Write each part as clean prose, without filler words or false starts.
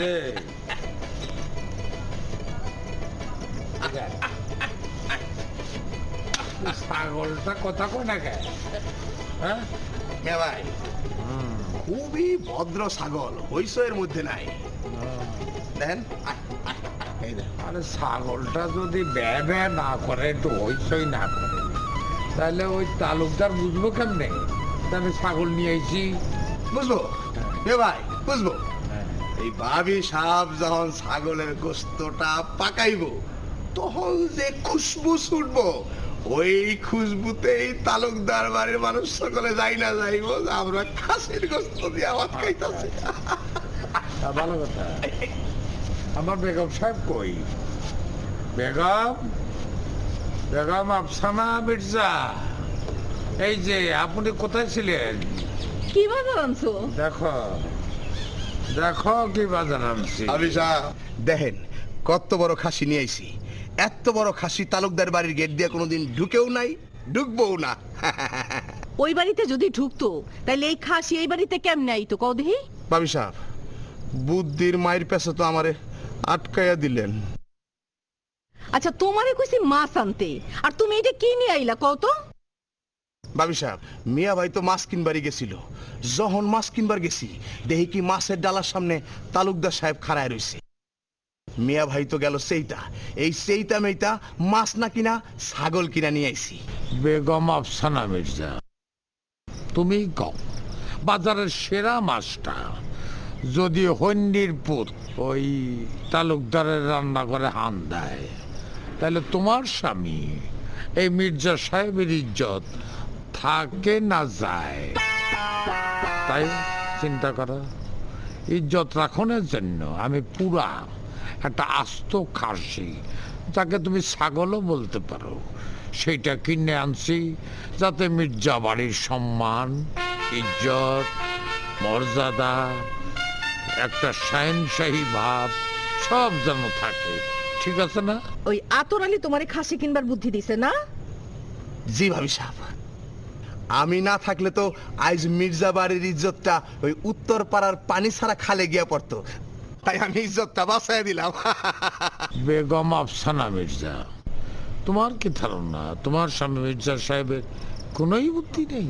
রে। ছাগলটা কথা কয় না কে? হ্যাঁ হ্যাঁ ভাই, খুবই ভদ্র ছাগল, হইসের মধ্যে নাই। দেখেন এই দেখেন। আরে ছাগলটা যদি ব্যা ব্যা না করে, একটু হইসই না করে, তাহলে ওই তালুকদার বুঝবো কেমনে আমি ছাগল নিয়ে আইছি? বুঝবো এ ভাই, বুঝবো। এই ভাবি সাহেব যখন ছাগলের গোস্তটা পাকাইব, তখন যে খুশবু ছুটবো, ওই খুশবুতেই তালুকদার বাড়ির মানুষ সকলে যাই না যাইব যে আমরা খাসির গোস্ত দিয়ে ভাত খাইতেছি। ভালো কথা। আমার বেগম সাহেব কই? বেগম, বেগম আফসানা মির্জা, এই যে আপনি কোথায় ছিলেন? কি বাজার আনছো? দেখো দেখো কি বাজার আনছি। ভাবি সাহেব দেখেন কত বড় খাসি নিয়ে আইছি। এত বড় খাসি তালুকদার বাড়ির গেট দিয়ে কোনোদিন ঢুকেও নাই, ঢুকবও না। ওই বাড়িতে যদি ঢুকতো তাহলে এই খাসি এই বাড়িতে কেমনে আইতো কও দেখি? ভাবি সাহেব, বুদ্ধির মায়ের পেছে তো আমারে আটকাইয়া দিলেন। আচ্ছা তোমারে কইছি মাছ আনতে, আর তুমি এটা কি নিয়ে আইলা কও তো? ভাবি সাহেব, মিয়া ভাই তো মাছ কিনবারই গেছিল। যখন মাছ কিনবার গেছি, দেখি কি মাছের ডালার সামনে তালুকদার সাহেব খাড়ায় রইছে। মিয়া ভাই তো গেল সেইটা, এই সেইটা মেইটা মাছ না কিনা ছাগল কিনা নিয়ে আইছি। বেগম আফসানা মির্জা, তুমি কও বাজারের সেরা মাছটা যদি হন্ডির পুত ওই তালুকদারের রান্না করে হান দেয়, তাহলে তোমার স্বামী এই মির্জা সাহেবের ইজ্জত থাকে না যায়? তাই চিন্তা করো, ইজ্জত রাখনের জন্য আমি পুরা একটা আস্ত খাসি, যাকে তুমি ছাগলও বলতে পারো, সেইটা কিনে আনছি, যাতে মির্জা বাড়ির সম্মান, ইজ্জত, মর্যাদা, একটা শাহিনশাহী ভাব সব যেন থাকে। ঠিক আছে না? ওই আতর আলী তোমারে খাসি কিনবার বুদ্ধি দিছে না? জি ভাবি সাহেব, আমি না থাকলে তো আজ মির্জা বাড়ির ইজ্জতটা ওই উত্তর পাড়ার পানি ছাড়া খালে গিয়া পড়তো, তাই আমি ইজ্জতটা বাঁচাই দিলাম। বেগম আফসানা মির্জা, তোমার কি ধারণা তোমার স্বামী মির্জা সাহেবের কোনোই বুদ্ধি নেই?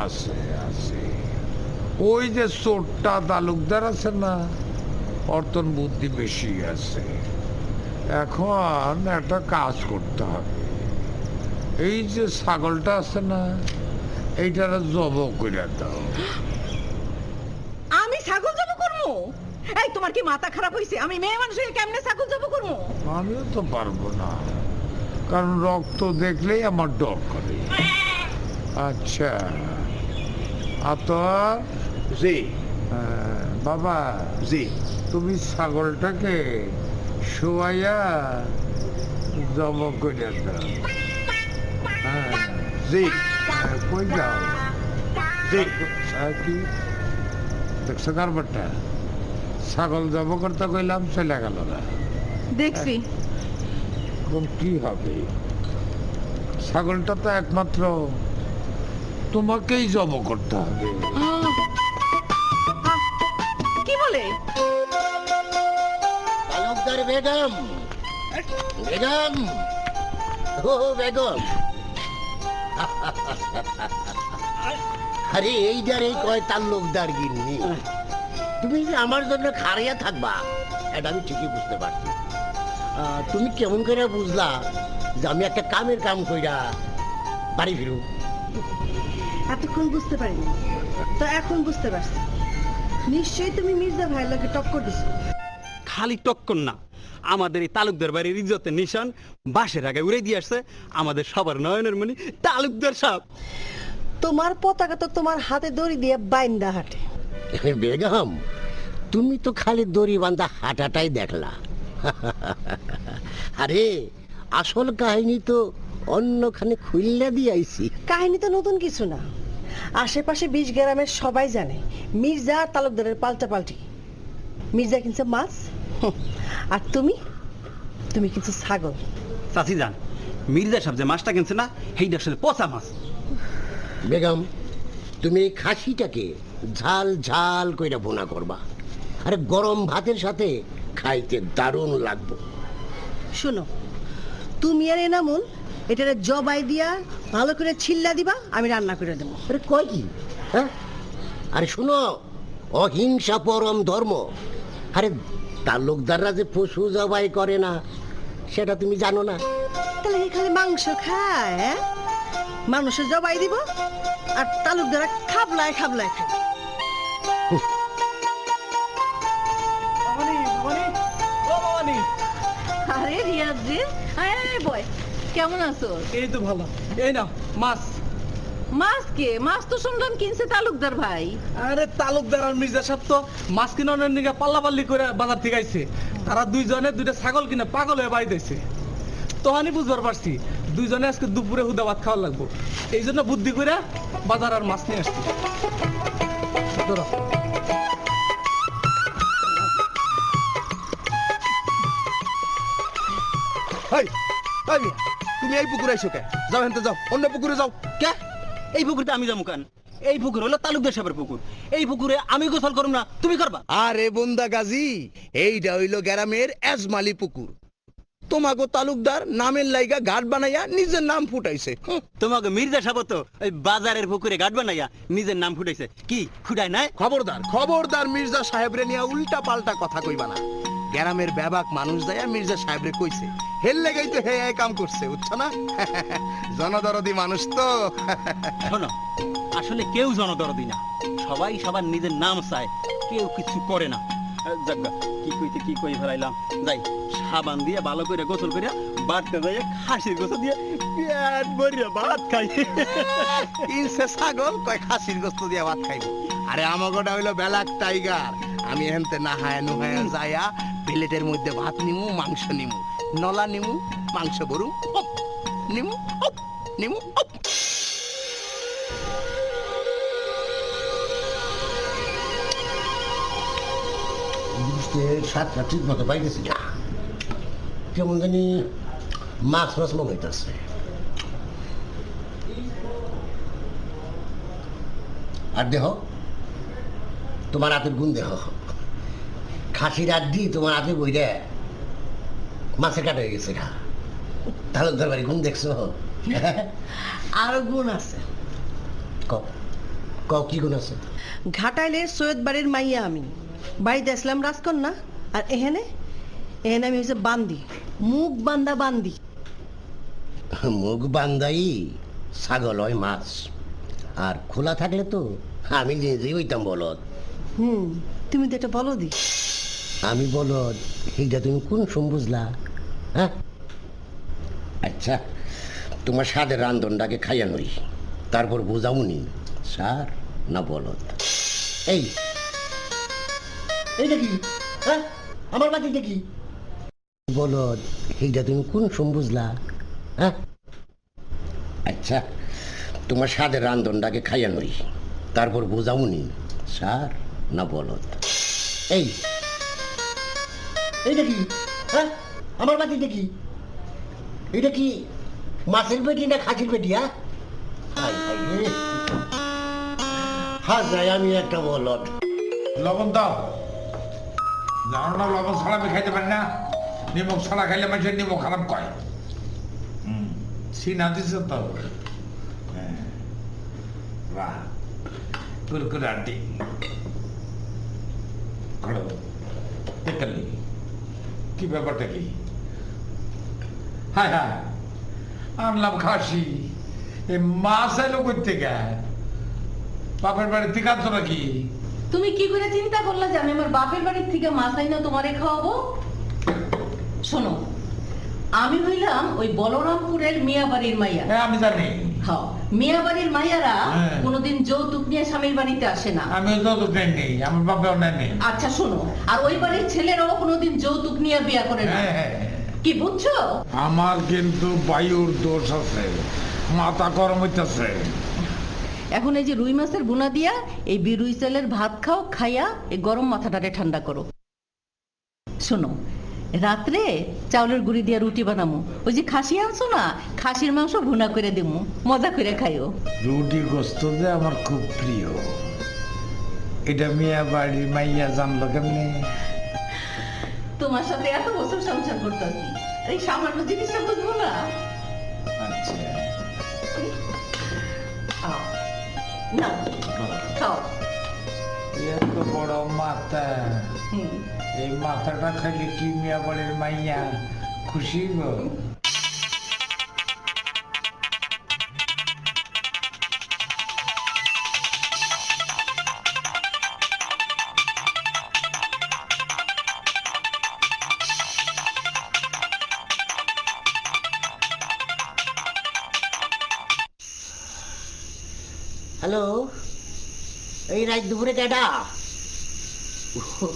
আছে আছে, ওই যে চোরটা তালুকদার আছে না, অর্তন বুদ্ধি বেশি আছে। এখন একটা কাজ করতে হবে, এই যে ছাগলটা আছে না, এইটার জব করে দাও। আমি ছাগল জব করবো? এই তোমার কি মাথা খারাপ হইছে? আমি মেয়ে মানুষ হয়ে কেমনে ছাগল জব করবো? আমিও তো পারবো না, কারণ রক্ত দেখলেই আমার ডর করে। আচ্ছা আতর, জি বাবা, জি তুমি ছাগলটাকে শোয়াইয়া জব করে দাও। হ্যাঁ, জি কই যাও? জি। কি দেখছো কারবারটা? ছাগল জব করতে কইলাম, চলে গেল না। দেখছি। এখন কি হবে? ছাগলটা তো একমাত্র তোমাকেই জব করতে হবে। কি বলে? তালুকদার বেগম, বেগম, ও বেগম, আরে এইটার এই কয় তালুকদার গিন্নি। তুমি যে আমার জন্য খাড়িয়া থাকবা এটা আমি ঠিকই বুঝতে পারছি। তুমি কেমন করে বুঝলা যে আমি একটা কামের কাম কইরা বাড়ি ফিরু? এতক্ষণ বুঝতে পারিনি, তো এখন বুঝতে পারছি। নিশ্চয়ই তুমি মির্জা ভাইয়ের লোকে টক্কর দিছো। খালি টক্কর না, আমাদের এই তালুকদার বাড়ির ইজ্জতের নিশান বাসের আগে উড়ে দিয়ে আসছে আমাদের সবার নয়নের মনি তালুকদার সাহেব। তোমার পতাকা তো তোমার হাতে দড়ি দিয়ে বাইন্দা হাঁটে। বেগম, তুমি তো খালি দড়ি বান্ধা হাঁটাটাই দেখলা। আরে আসল কাহিনী তো অন্যখানে খুললে দিয়ে আইছি। কাহিনী তো নতুন কিছু না, আশেপাশে 20 গ্রামের সবাই জানে মির্জা আর তালুকদারের পাল্টা পাল্টি। মির্জা কিনছে মাছ, আর তুমি তুমি কিনছো ছাগল। চাচি যান, মির্জা সাহেব যে মাছটা কিনছে না, সেইটা আসলে পচা মাছ। বেগম, তুমি এই খাসিটাকে ঝাল ঝাল কইরা ভুনা করবা, আরে গরম ভাতের সাথে খাইতে দারুণ লাগবে। শোনো, তুমি আর এনামুল এটারে জবাই দিয়া ভালো করে ছিল্লা দিবা, আমি রান্না করে দেবো। আরে কয় কি? হ্যাঁ, আরে শুনো, অহিংসা পরম ধর্ম। আরে তালুকদাররা যে পশু জবাই করে না সেটা তুমি জানো না? তাহলে কি খালি মাংস খায়? হ্যাঁ? মানুষের জবাই দিব আর তালুকদারা খাবলায় খাবলায় খায়। আরে রিয়াজ রে, আয় আয় বয়, কেমন আছো? এই তো ভালো। এই না মাছ। মাছ কে? মাছ তো শুনলাম কিনছে তালুকদার ভাই। আরে তালুকদার আর মির্জা সাহেব তো মাছ কিনানোর নিগে পাল্লাপাল্লি করে বাজার থেকে আইছে। তারা দুইজনে দুইটা ছাগল কিনে পাগল হয়ে বাড়ি দিয়েছে। তখনই বুঝবার পারছি দুইজনে আজকে দুপুরে হুদা ভাত খাওয়া লাগবো। এই জন্য বুদ্ধি করে বাজার আর মাছ নিয়ে আসছি। ধরো। তুমি এই পুকুরে আইছো কে? যাও হেনতে যাও, অন্য পুকুরে যাও। কে? এই পুকুরতে আমি যাবো কেন? এই পুকুর হলো তালুকদার সাহেবের পুকুর। এই পুকুরে আমি গোসল করব না, তুমি করবা? আরে বন্দা গাজী, এইটা হইলো গ্রামের এজমালি পুকুর। তোমাকে তালুকদার নামের লাইগা ঘাট বানাইয়া নিজের নাম ফুটাইছে। তোমাকে মির্জা সাহেব তো ওই বাজারের পুকুরে গাট বানাইয়া নিজের নাম ফুটাইছে। কি ফুটাই নাই? খবরদার খবরদার, মির্জা সাহেবরে নিয়ে উল্টা পাল্টা কথা কইবা না। গ্রামের ব্যাবাক মানুষ যাইয়া মির্জা সাহেবরে কইছে, হেল লেগাই তো হে এই কাম করছে, বুঝছো না? জনদরদি মানুষ তো। শোনো, আসলে কেউ জনদরদি না, সবাই সবার নিজের নাম চায়, কেউ কিছু করে না। যাজ্ঞা, কি কইতে কি কই ফেলাইলাম। যাই সাবান দিয়ে ভালো করে গোসল করিয়া বাড়তে যাই খাসির গোসল দিয়ে পেট ভরিয়া ভাত খাই। ইনসে ছাগল কয় খাসির গোস্ত দিয়া ভাত খাইবো। আরে আমাগোটা হইলো বেলাক টাইগার। আমি এনতে নাহায়া নুহায়া যায়া প্লেটের মধ্যে ভাত নিমু, মাংস নিমু, নলা নিমু, মাংস গরু হপ, নিমু হপ, নিমু হপ। স্বাদটা ঠিক মতো পাইতেছি না, কেমন জানি মাছ মাছ মনে হইতেছে। আর দেহ তোমার হাতের গুণ দেহ, খাসির আড্ডি তোমার হাতে বইরে মাছের কাটা হয়ে গেছে। তালুকদার বাড়ি গুণ দেখছো? আরো গুণ আছে। কও কও, কি গুণ আছে? ঘাটাইলের সৈয়দ বাড়ির মাইয়া আমি, বাড়িতে আসলাম রাজকন্যা, আর এখানে এখানে আমি হচ্ছে বান্দি, মুখ বান্দা বান্দি। মুখ বান্দাই ছাগল হয় মাছ, আর খোলা থাকলে তো আমি নিজেই হইতাম বলদ। তুমি তো এটা বলো দি। আমি বলদ, এইটা তুমি কোন সম বুঝলা? হ্যাঁ, আচ্ছা তোমার স্বাদের রান্ধনটাকে খাইয়া নই, তারপর বোঝামুনি সার না বলদ। এই এইটা কি? হ্যাঁ, আমার বাতিটা কি? বলদ, এইটা তুমি কোন সম বুঝলা? হ্যাঁ, আচ্ছা তোমার স্বাদের রান্ধনটাকে খাইয়া নই, তারপর বোঝামুনি সার না বলদ। এই এইটা কি? হ্যাঁ, আমার বাতিটা কি? এটা কি মাছের পেটি না খাসির পেটি? হ্যাঁ যাই, আমি একটা বলদ। লবণ দাও। জানো না লবণ ছাড়া আমি খাইতে পারি না। নিমক ছাড়া খাইলে মানুষের নিমক খারাপ কয়। সিনা দিছে তো। হ্যাঁ, বাহ, কুরকুরে আড্ডি খড়ো দেখলি কি ব্যাপারটা কি? হ্যাঁ হ্যাঁ, আনলাম খাসি। এই মাছ এলো কই থেকে? বাপের বাড়ি থেকে আনতো নাকি? তুমি কি করে চিন্তা করলা যে আমি আমার বাপের বাড়ির থেকে মাছ আইনা তোমারে খাওয়াবো? শোনো, আমি হইলাম ওই বলরামপুরের মিয়া বাড়ির মাইয়া। হ্যাঁ আমি জানি। হ্যাঁ, মিয়া বাড়ির মাইয়ারা হ্যাঁ। কোনোদিন যৌতুক নিয়ে স্বামীর বাড়িতে আসে না। আমিও যৌতুক নেই, আমার বাপেও নেই। আচ্ছা শোনো, আর ওই বাড়ির ছেলেরাও কোনোদিন যৌতুক নিয়ে বিয়া করে না। হ্যাঁ, কি বুঝছো? আমার কিন্তু বায়ুর দোষ আছে, মাথা গরম হইতেছে। এখন এই যে রুই মাছের বুনা দিয়া এই বিরুই চালের ভাত খাও, খাইয়া এই গরম মাথাটারে ঠান্ডা করো। শোনো, রাত্রে চাউলের গুঁড়ি দিয়া রুটি বানামু, ওই যে খাসি আনছো না, খাসির মাংস ভুনা করে দিমু, মজা করে খাইও। রুটি গোস্ত যে আমার খুব প্রিয়। এটা মিয়া বাড়ির মাইয়া জানলো কেমনে? তোমার সাথে এত বছর সংসার করতেছি, এই সামান্য জিনিসটা বুঝবো না? আচ্ছা খাও। না খাও। এত বড় মাথা, হুম। এই মাথাটা খাইলে কি মিয়া বাড়ির মাইয়া খুশি গো? হ্যালো, এই রাত দুপুরে কেডা?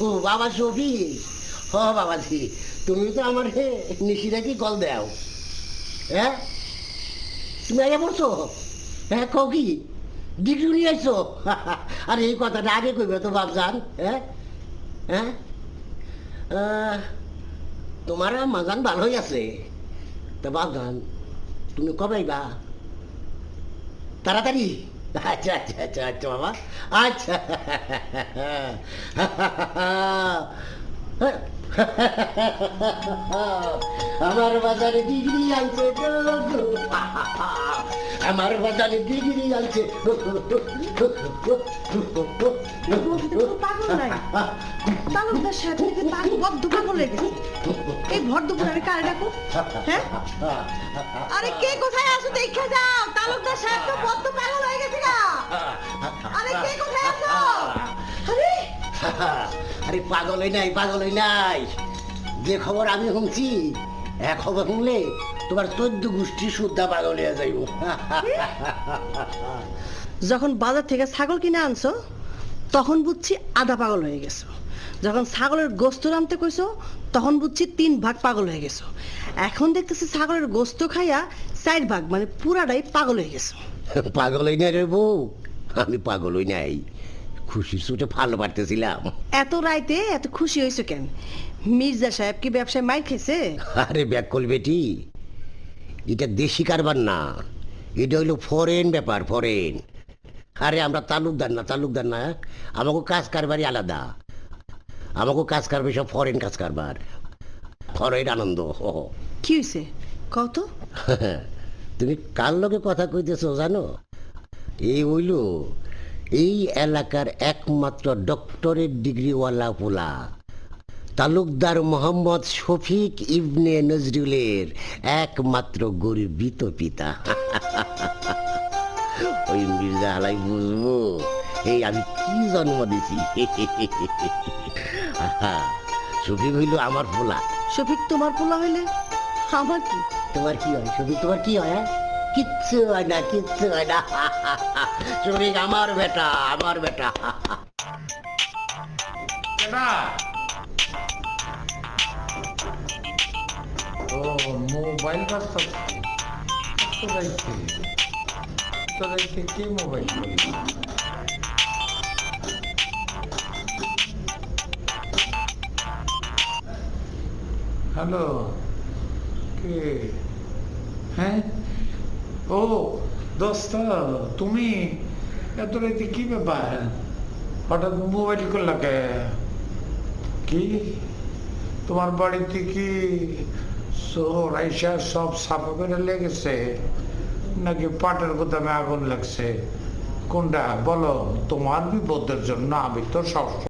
ও বাবা শফি, হ বাবাজি, তুমি তো আমার নিশিরাকি কল দাও। হ্যাঁ, তুমি আগে পড়ছো? হ্যাঁ, কও কি ডিগ্রি নিয়ে আইছো? আর এই কথাটা আগে কইবে তো বাপজান। হ্যাঁ হ্যাঁ, তোমার মাজান ভালোই আছে। তা বাপজান, তুমি কবে আইবা? তাড়াতাড়ি? আচ্ছা আচ্ছা আচ্ছা আচ্ছা বাবা, আচ্ছা। আমার বাজারে ডিগ্রি আনছে গো। আমার বাজারে ডিগ্রি আনছে। পাগল নাই, তালুকদার সাথে পাগল বদ্ধ পাগল হয়ে গেছে। এই ভর দুপুর আমি কারে ডাকো? হ্যাঁ, আরে কে কোথায় আছো দেখে যাও, তালুকদার সাহেব তো বদ্ধ পাগল হয়ে গেছে গা। আরে কে কোথায় আছো? আরে আরে পাগলই নাই, পাগলই নাই। যে খবর আমি শুনছি, এক খবর শুনলে তোমার 14 গোষ্ঠী শুদ্ধা পাগল হয়ে যাইব। যখন বাজার থেকে ছাগল কিনে আনছো তখন বুঝছি আধা পাগল হয়ে গেছো, যখন ছাগলের গোস্ত রানতে কইছো তখন বুঝছি 3 ভাগ পাগল হয়ে গেছো, এখন দেখতেছি ছাগলের গোস্ত খাইয়া 4 ভাগ মানে পুরাটাই পাগল হয়ে গেছো। পাগলই নাই রে বউ, আমি পাগলই নাই, খুশির চোটে ভালো পারতেছিলাম। এত রাইতে এত খুশি হয়েছো কেন? মির্জা সাহেব কি ব্যবসায় মাইর খেয়েছে? আরে ব্যাকল বেটি, এটা দেশি কারবার না, এটা হইলো ফরেন ব্যাপার, ফরেন। আরে আমরা তালুকদার না, তালুকদার না, আমাকে কাজ কারবারই আলাদা, আমাকে কাজ কারবার সব ফরেন কাজ কারবার, ফরেন আনন্দ। কি হয়েছে কত? তুমি কার লগে কথা কইতেছো জানো? এই হইল এই এলাকার একমাত্র ডক্টরেট ডিগ্রিওয়ালা পোলা, তালুকদার মোহাম্মদ শফিক ইবনে নজরুলের একমাত্র গর্বিত পিতা। ওই মির্জা হালাই বুঝবো এই আমি কি জন্ম দিছি। শফিক হইল আমার পোলা। শফিক তোমার পোলা হইলে আমার কি? তোমার কি হয় শফিক? তোমার কি হয়? কিচ্ছু হয় না, কিচ্ছু হয় না। শফিক আমার বেটা, আমার বেটা। ও মোবাইল ব্যস্ত কে মোবাইল? হ্যালো, কে? হ্যাঁ, ও দোস্ত, তুমি এত রাতে কি ব্যাপার? হঠাৎ মোবাইল করলা কে? কি তোমার বাড়িতে কি শহর আইসা সব সাফা করে লেগেছে নাকি পাটের গুদামে আগুন লাগছে? কোনটা বলো? তোমার বিপদের জন্য আমি তো সব